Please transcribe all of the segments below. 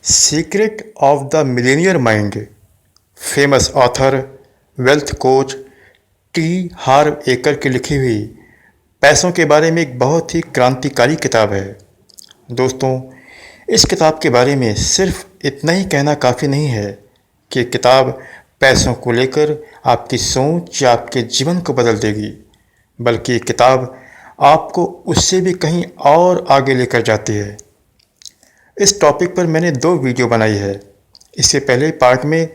Secret of the millionaire mind, famous author, wealth coach T Harv Eker की लिखी हुई पैसों के बारे में एक बहुत ही क्रांतिकारी किताब है। दोस्तों, इस किताब के बारे में सिर्फ इतना ही कहना काफ़ी नहीं है कि किताब पैसों को लेकर आपकी सोच या आपके जीवन को बदल देगी, बल्कि ये किताब आपको उससे भी कहीं और आगे लेकर जाती है। इस टॉपिक पर मैंने 2 वीडियो बनाई है। इससे पहले पार्ट में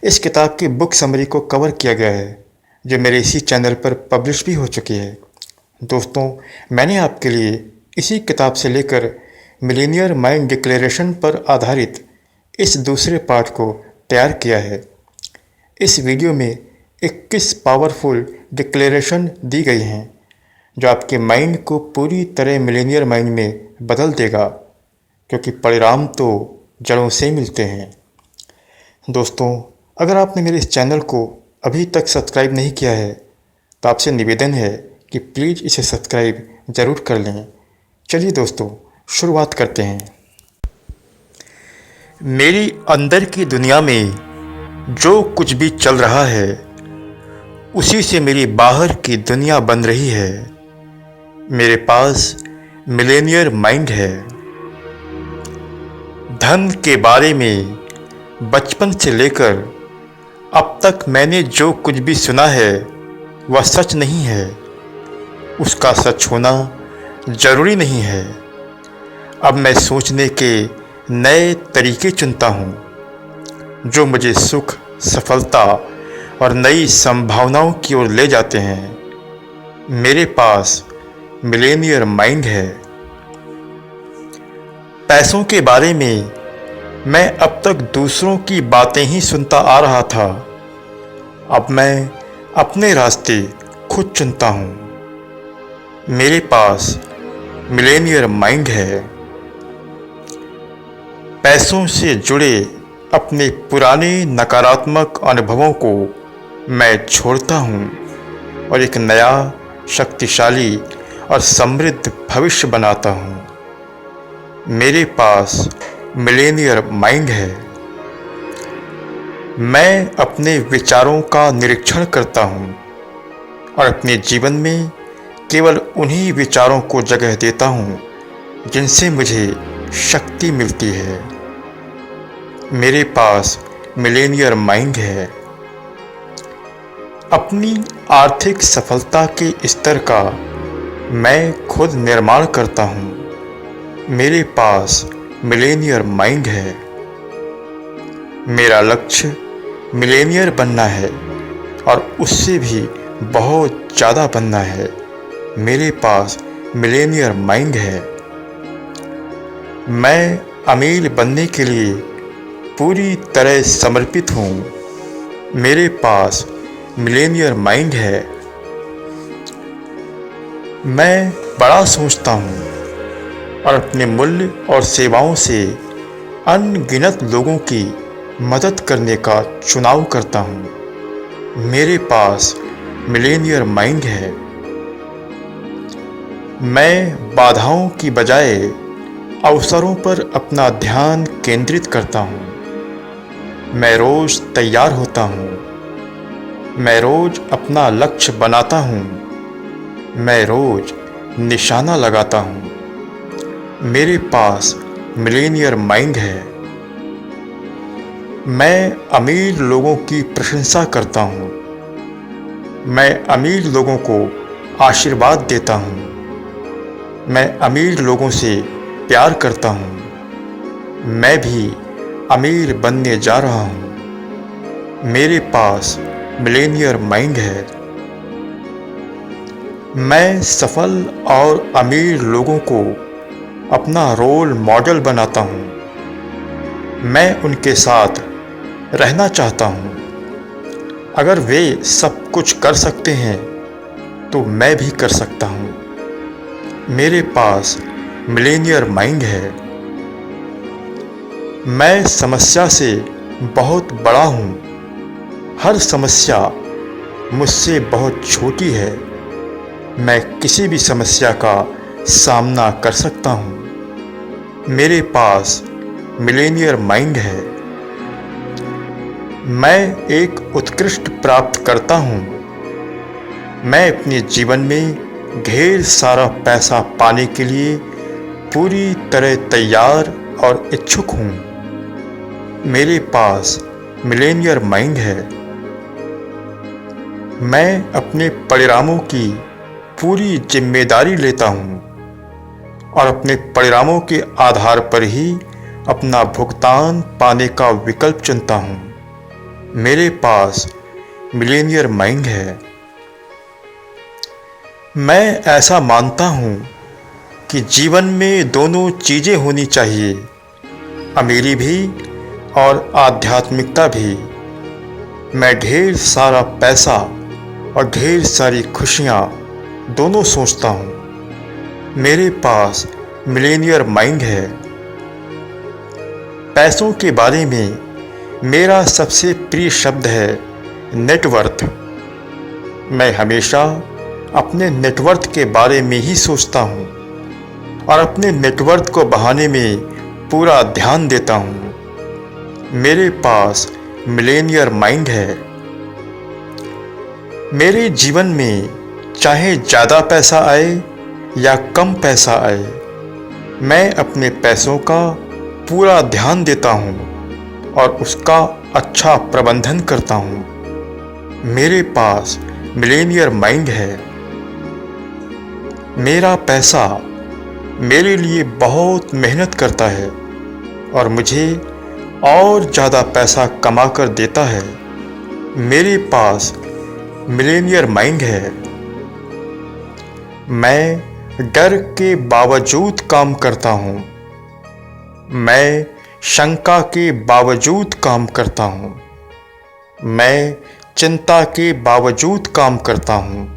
इस किताब की बुक समरी को कवर किया गया है, जो मेरे इसी चैनल पर पब्लिश भी हो चुकी है। दोस्तों, मैंने आपके लिए इसी किताब से लेकर मिलेनियर माइंड डिक्लेरेशन पर आधारित इस दूसरे पार्ट को तैयार किया है। इस वीडियो में 21 पावरफुल डिक्लेरेशन दी गई हैं, जो आपके माइंड को पूरी तरह मिलेनियर माइंड में बदल देगा, क्योंकि परिणाम तो जड़ों से मिलते हैं। दोस्तों, अगर आपने मेरे इस चैनल को अभी तक सब्सक्राइब नहीं किया है तो आपसे निवेदन है कि प्लीज़ इसे सब्सक्राइब ज़रूर कर लें। चलिए दोस्तों, शुरुआत करते हैं। मेरी अंदर की दुनिया में जो कुछ भी चल रहा है, उसी से मेरी बाहर की दुनिया बन रही है। मेरे पास मिलेनियर माइंड है। धन के बारे में बचपन से लेकर अब तक मैंने जो कुछ भी सुना है वह सच नहीं है। उसका सच होना जरूरी नहीं है। अब मैं सोचने के नए तरीके चुनता हूँ, जो मुझे सुख, सफलता और नई संभावनाओं की ओर ले जाते हैं। मेरे पास मिलेनियर माइंड है। पैसों के बारे में मैं अब तक दूसरों की बातें ही सुनता आ रहा था। अब मैं अपने रास्ते खुद चुनता हूँ। मेरे पास मिलेनियर माइंड है। पैसों से जुड़े अपने पुराने नकारात्मक अनुभवों को मैं छोड़ता हूँ और एक नया, शक्तिशाली और समृद्ध भविष्य बनाता हूँ। मेरे पास मिलेनियर माइंड है। मैं अपने विचारों का निरीक्षण करता हूँ और अपने जीवन में केवल उन्हीं विचारों को जगह देता हूँ जिनसे मुझे शक्ति मिलती है। मेरे पास मिलेनियर माइंड है। अपनी आर्थिक सफलता के स्तर का मैं खुद निर्माण करता हूँ। मेरे पास मिलेनियर माइंड है। मेरा लक्ष्य मिलेनियर बनना है और उससे भी बहुत ज़्यादा बनना है। मेरे पास मिलेनियर माइंड है। मैं अमीर बनने के लिए पूरी तरह समर्पित हूँ। मेरे पास मिलेनियर माइंड है। मैं बड़ा सोचता हूँ और अपने मूल्य और सेवाओं से अनगिनत लोगों की मदद करने का चुनाव करता हूँ। मेरे पास मिलेनियर माइंड है। मैं बाधाओं की बजाय अवसरों पर अपना ध्यान केंद्रित करता हूँ। मैं रोज तैयार होता हूँ। मैं रोज अपना लक्ष्य बनाता हूँ। मैं रोज निशाना लगाता हूँ। मेरे पास मिलेनियर माइंड है। मैं अमीर लोगों की प्रशंसा करता हूँ। मैं अमीर लोगों को आशीर्वाद देता हूँ। मैं अमीर लोगों से प्यार करता हूँ। मैं भी अमीर बनने जा रहा हूँ। मेरे पास मिलेनियर माइंड है। मैं सफल और अमीर लोगों को अपना रोल मॉडल बनाता हूँ। मैं उनके साथ रहना चाहता हूँ। अगर वे सब कुछ कर सकते हैं तो मैं भी कर सकता हूँ। मेरे पास मिलेनियर माइंड है। मैं समस्या से बहुत बड़ा हूँ। हर समस्या मुझसे बहुत छोटी है। मैं किसी भी समस्या का सामना कर सकता हूँ। मेरे पास मिलेनियर माइंड है। मैं एक उत्कृष्ट प्राप्त करता हूँ। मैं अपने जीवन में ढेर सारा पैसा पाने के लिए पूरी तरह तैयार और इच्छुक हूँ। मेरे पास मिलेनियर माइंड है। मैं अपने परिणामों की पूरी जिम्मेदारी लेता हूँ और अपने परिणामों के आधार पर ही अपना भुगतान पाने का विकल्प चुनता हूँ। मेरे पास मिलेनियर माइंड है। मैं ऐसा मानता हूँ कि जीवन में दोनों चीज़ें होनी चाहिए, अमीरी भी और आध्यात्मिकता भी। मैं ढेर सारा पैसा और ढेर सारी खुशियाँ दोनों सोचता हूँ। मेरे पास मिलेनियर माइंड है। पैसों के बारे में मेरा सबसे प्रिय शब्द है नेटवर्थ। मैं हमेशा अपने नेटवर्थ के बारे में ही सोचता हूँ और अपने नेटवर्थ को बढ़ाने में पूरा ध्यान देता हूँ। मेरे पास मिलेनियर माइंड है। मेरे जीवन में चाहे ज़्यादा पैसा आए या कम पैसा आए, मैं अपने पैसों का पूरा ध्यान देता हूँ और उसका अच्छा प्रबंधन करता हूँ। मेरे पास मिलेनियर माइंड है। मेरा पैसा मेरे लिए बहुत मेहनत करता है और मुझे और ज़्यादा पैसा कमा कर देता है। मेरे पास मिलेनियर माइंड है। मैं डर के बावजूद काम करता हूँ। मैं शंका के बावजूद काम करता हूँ। मैं चिंता के बावजूद काम करता हूँ।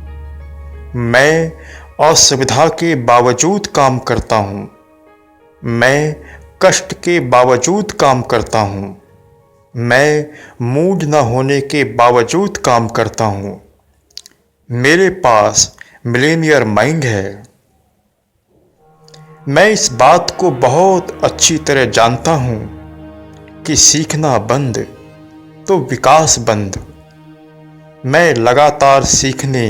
मैं असुविधा के बावजूद काम करता हूँ। मैं कष्ट के बावजूद काम करता हूँ। मैं मूड न होने के बावजूद काम करता हूँ। मेरे पास मिलेनियर माइंड है। मैं इस बात को बहुत अच्छी तरह जानता हूँ कि सीखना बंद तो विकास बंद। मैं लगातार सीखने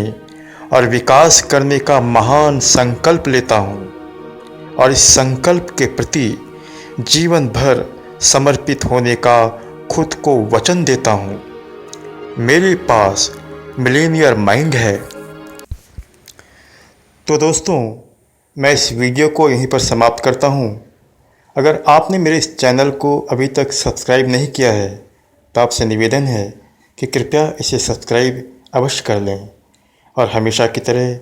और विकास करने का महान संकल्प लेता हूँ और इस संकल्प के प्रति जीवन भर समर्पित होने का खुद को वचन देता हूँ। मेरे पास मिलेनियर माइंड है। तो दोस्तों, मैं इस वीडियो को यहीं पर समाप्त करता हूँ। अगर आपने मेरे इस चैनल को अभी तक सब्सक्राइब नहीं किया है तो आपसे निवेदन है कि कृपया इसे सब्सक्राइब अवश्य कर लें। और हमेशा की तरह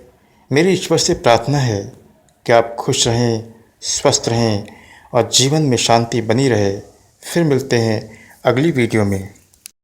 मेरी ईश्वर से प्रार्थना है कि आप खुश रहें, स्वस्थ रहें और जीवन में शांति बनी रहे। फिर मिलते हैं अगली वीडियो में।